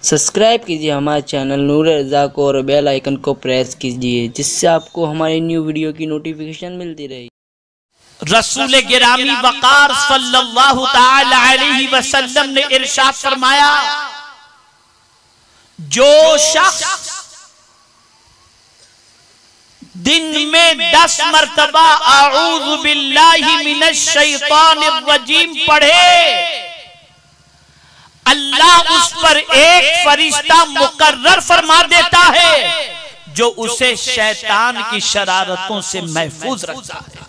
Subscribe कीजिए हमारे channel नूर रज़ा को और बेल आइकन को प्रेस कीजिए जिससे आपको हमारी न्यू वीडियो की नोटिफिकेशन मिलती रहे। रसूल गिरामी वक़ार सल्लल्लाहु ताला अलैहि वसल्लम ने इरशाद फरमाया, जो शख्स दिन में 10 मरतबा आऊज़ु बिल्लाहि मिनश शैतानिर रजीम पढ़े, अल्लाह उस पर एक फरिश्ता मुकर्रर फरमा देता है जो उसे शैतान की शरारतों से महफूज रखता है।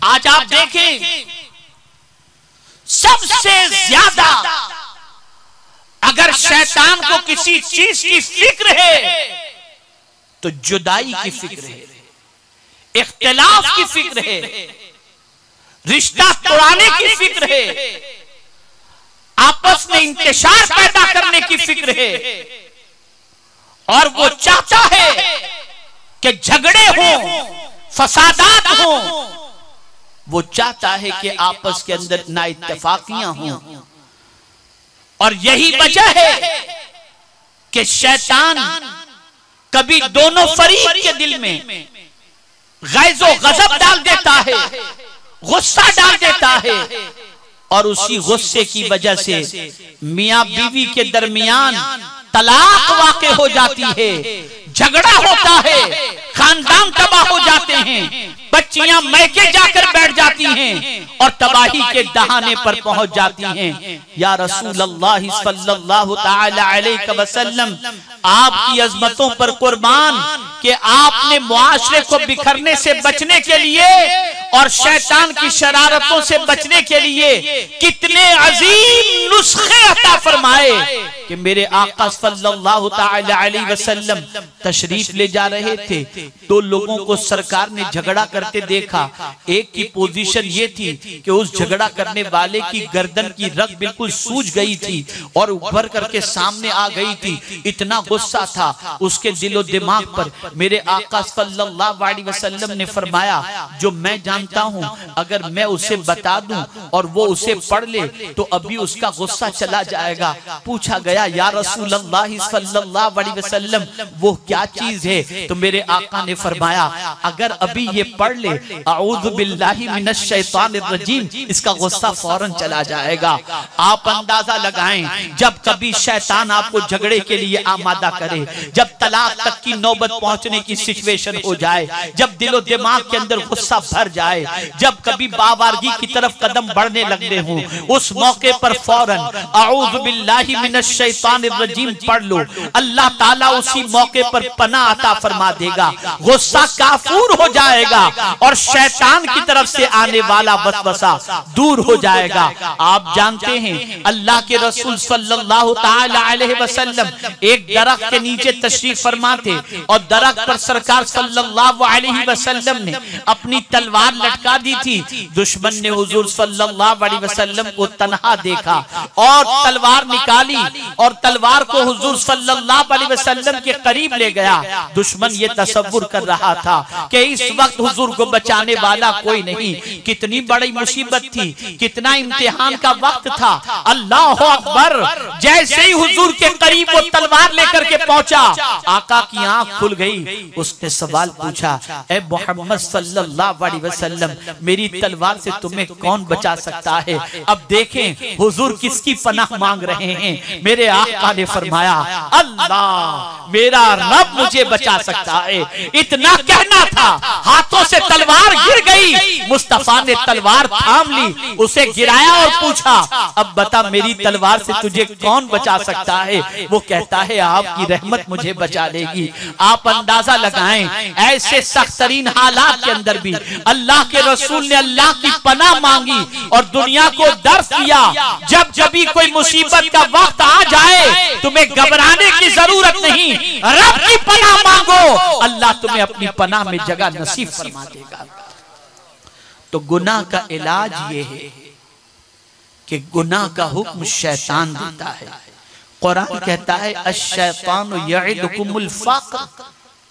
आज आप देखें, सबसे ज्यादा अगर शैतान को किसी चीज की फिक्र है तो जुदाई की फिक्र है, इख्तिलाफ की फिक्र है, रिश्ता तोड़ाने की फिक्र है, आपस में इंतशार पैदा करने की फिक्र है, और वो चाहता है कि झगड़े हों, फसादात हों, वो चाहता है कि आपस के अंदर नाइत्तेफाकियां हों। और यही वजह है कि शैतान कभी दोनों फरीक के दिल में गैज़ो गज़ब डाल देता है, गुस्सा डाल देता है, और उसी गुस्से की वजह से मियां बीवी के दरमियान तलाक वाक़े हो जाती है, झगड़ा होता है, खानदान तबाह हो जाते हैं, बच्चियां मैके जाकर बैठ जाती हैं और तबाही के दहाने पर पहुंच जाती हैं। या रसूल अल्लाह सल्लल्लाहु ताला अलैहि वसल्लम, आपकी अजमतों पर कुर्बान कि आपने मुआशरे को बिखरने से बचने के लिए और शैतान की शरारतों से बचने के लिए कितने अजीम नुस्खे अता फरमाए कि मेरे आका सल्लल्लाहु ताला अलैहि वसल्लम तशरीफ ले जा रहे थे, तो लोगों को सरकार ने झगड़ा करते देखा। एक की पोजीशन ये थी कि उस झगड़ा करने वाले की गर्दन की रग बिल्कुल सूज गई थी और उभर करके सामने आ गई थी। इतना गुस्सा था उसके दिलो दिमाग पर। मेरे आका सल्लल्लाहु अलैहि वसल्लम ने फरमाया, जो मैं जानता हूं अगर मैं उसे बता दूं और वो उसे पढ़ ले तो अभी उसका गुस्सा चला जाएगा। पूछा गया, या रसूल अल्लाह सल्लल्लाहु अलैहि वसल्लम, वो क्या चीज है? तो मेरे आका ने फरमाया, अगर अभी ये पढ़ ले आऊज़ु बिल्लाहि मिनश शैतानिर रजीम, इसका गुस्सा फौरन चला जाएगा। आप अंदाजा लगाएं, जब कभी शैतान आपको झगड़े के लिए आमादा करे, जब तलाक तक की नौबत पहुंचने की सिचुएशन हो जाए, जब दिलो दिमाग के अंदर गुस्सा भर जाए, जब कभी बावारगी की तरफ कदम बढ़ने लगने हो, उस मौके पर फौरन आऊज़ु बिल्लाहि मिनश शैतानिर रजीम पढ़ लो। अल्लाह ताला उसी मौके पर पनाह अता फरमा देगा, गुस्सा काफूर हो जाएगा और शैतान की तरफ से आने वाला वसवसा दूर हो जाएगा। आप जानते हैं अल्लाह के रसूल सल्लल्लाहु ताला अलैहि वसल्लम एक दरख्त के नीचे तशरीफ फरमा थे और दरख्त पर सरकार सल्लल्लाहु अलैहि वसल्लम ने अपनी तलवार लटका दी थी। दुश्मन ने हुजूर सल्लल्लाहु अलैहि वसल्लम को तन्हा देखा और तलवार निकाली और तलवार को हुजूर सल्लल्लाहु अलैहि वसल्लम के करीब ले गया। दुश्मन ये तसव्वुर कर रहा था कि इस वक्त हुजूर को बचाने वाला कोई नहीं। कितनी बड़ी मुसीबत थी, कितना इम्तिहान का वक्त था। अल्लाह अकबर, जैसे ही हुजूर के करीब वो तलवार लेकर के पहुंचा, आका की आंख खुल गई। उसने सवाल पूछा, ए मोहम्मद सल्लल्लाहु अलैहि वसल्लम, मेरी तलवार से तुम्हें कौन बचा सकता है? अब देखें हुजूर किसकी पनाह मांग रहे हैं। मेरे आका ने फरमाया, अल्लाह, मेरा रब मुझे बचा सकता है। इतना कहना था, हाथों से तलवार गिर गई। मुस्तफा ने तलवार थाम ली, उसे गिराया और पूछा, अब बता मेरी तलवार से तुझे कौन बचा सकता है? वो कहता है, आपकी रहमत मुझे बचा लेगी। आप अंदाजा लगाएं, ऐसे सख्त तरीन हालात के अंदर भी अल्लाह के रसूल ने अल्लाह की पनाह मांगी और दुनिया को दर्श दिया, जब जब कोई मुसीबत का वक्त आ जाए तुम्हें घबराने की जरूरत नहीं, रब की पनाह मांगो, अल्लाह तुम्हें अपनी पनाह में जगह नसीब फरमा देगा। तो गुनाह का इलाज ये है कि गुनाह का हुक्म शैतान देता है। कुरान कहता है, अश-शैतानु यइदुकुमुल फ़क़्र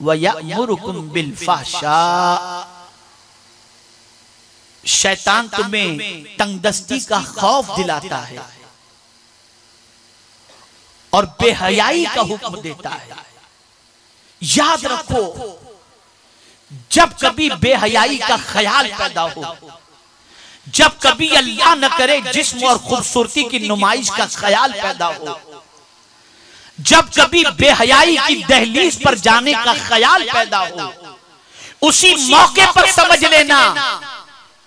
व यअमुरुकुम बिल फ़हशा। शैतान तुम्हें तंगदस्ती का खौफ दिलाता है और बेहयाई का हुक्म देता है। याद रखो, जब कभी बेहयाई का ख्याल पैदा हो, जब कभी अल्लाह न करे जिस्म और खूबसूरती की नुमाइश का ख्याल पैदा हो, जब कभी बेहयाई की दहलीज पर जाने का ख्याल पैदा हो, उसी मौके पर समझ लेना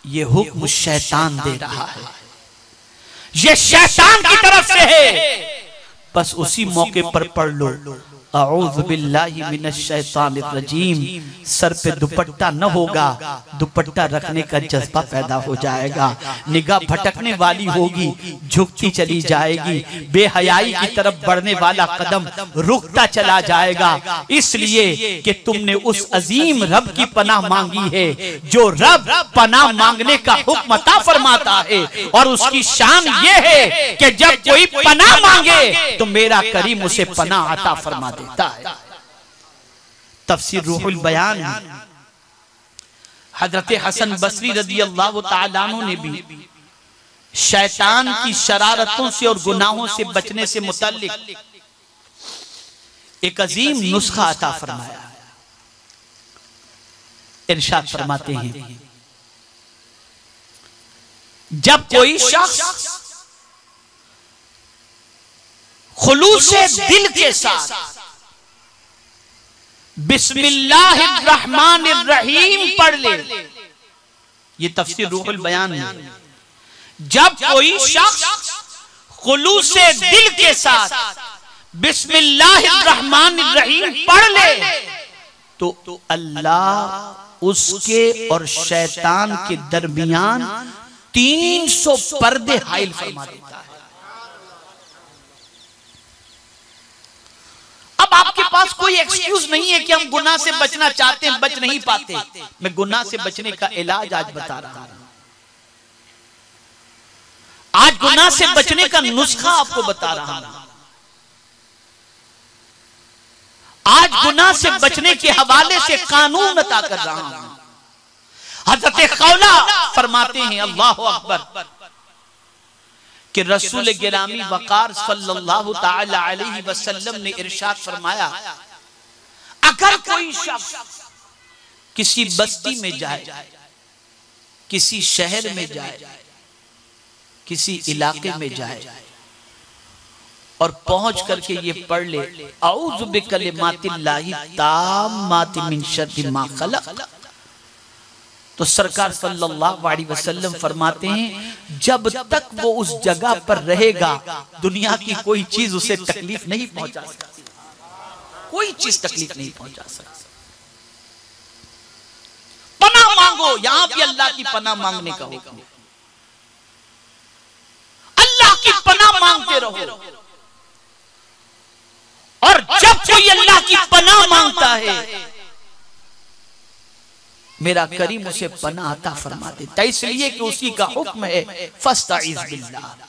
ये हुक्म शैतान दे रहा है, ये शैतान की तरफ से है। बस उसी मौके पर पढ़ लो, अऊज़ु बिल्लाहि मिनश शैतानिर रजीम। सर पे दुपट्टा न होगा, दुपट्टा रखने का जज्बा पैदा हो जाएगा, निगाह भटकने वाली होगी, झुकती चली जाएगी, बेहयाई की तरफ बढ़ने वाला कदम रुकता चला जाएगा। इसलिए कि तुमने उस अजीम रब की पनाह मांगी है, जो रब पनाह मांगने का हुक्म अता फरमाता है। और उसकी शान ये है कि जब कोई पनाह मांगे तो मेरा करीम उसे पनाह अता फरमा देता है। तफसीर रूहुल बयान, हजरत हसन बसरी रज़ी अल्लाह तआला अन्हु ने भी शैतान की शरारतों से और गुनाहों से बचने से मुतल्लिक एक अजीम नुस्खा अता फरमाया। इरशाद फरमाते हैं, जब कोई शख्स खुलूसे दिल के साथ बिस्मिल्लाहिर्रहमानिर्रहीम पढ़ ले, ये तफसीर रूहुल बयान है। जब कोई शख्स खुलूसे दिल के साथ बिस्मिल्लाहिर्रहमानिर्रहीम पढ़ ले तो अल्लाह उसके और शैतान के दरमियान 300 पर्दे हाइल फरमा देता है। अब आपके पास कोई एक्सक्यूज नहीं है कि हम गुनाह से बचना चाहते हैं, बच नहीं पाते। मैं गुनाह से बचने का इलाज आज बता रहा हूं, आज गुनाह से बचने का नुस्खा आपको बता रहा हूं। आज गुनाह से बचने के हवाले से कानून अता कर रहा हूं। हज़रत खौला फरमाते हैं, अल्लाहु अकबर, कि रसूल गिरामी वकार सल्लल्लाहु ताला अलैहि वसल्लम ने इरशाद फरमाया, अगर कोई शख्स किसी बस्ती में जाए, किसी शहर में जाए, किसी इलाके में जाए और पहुंच करके ये पढ़ ले, औज़ु बिकलिमातिल्लाहि ताम्माति मिन शर्रि मा खलक़, तो सरकार सल्लल्लाहु अलैहि वसल्लम फरमाते हैं, जब तक वो उस जगह पर रहेगा दुनिया की कोई चीज उसे तकलीफ नहीं पहुंचा सकती, कोई चीज तकलीफ नहीं पहुंचा सकती। पनाह मांगो, यहां भी अल्लाह की पनाह मांगने का हुक्म, अल्लाह की पनाह मांगते रहो। और जब कोई अल्लाह की पनाह मांगता है मेरा करीम उसे पनाह अता फरमा देता है, इसलिए कि उसी का हुक्म है फस्तईज़ बिल्लाह।